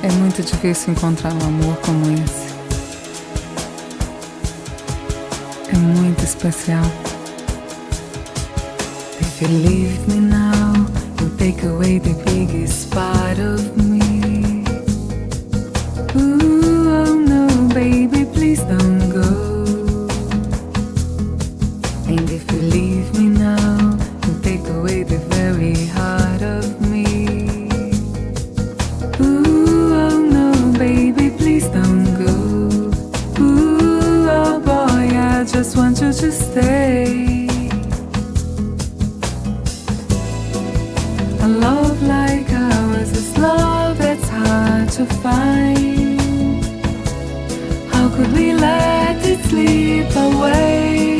É muito difícil encontrar um amor como esse. É muito especial. If you leave me now, you take away the biggest part of me. Ooh, oh no, baby, please don't go. And if you leave me now, you take away the very heart of me. Ooh, oh no, baby, please don't go. Ooh, oh boy, I just want you to stay. A love like ours is love that's hard to find. How could we let it slip away?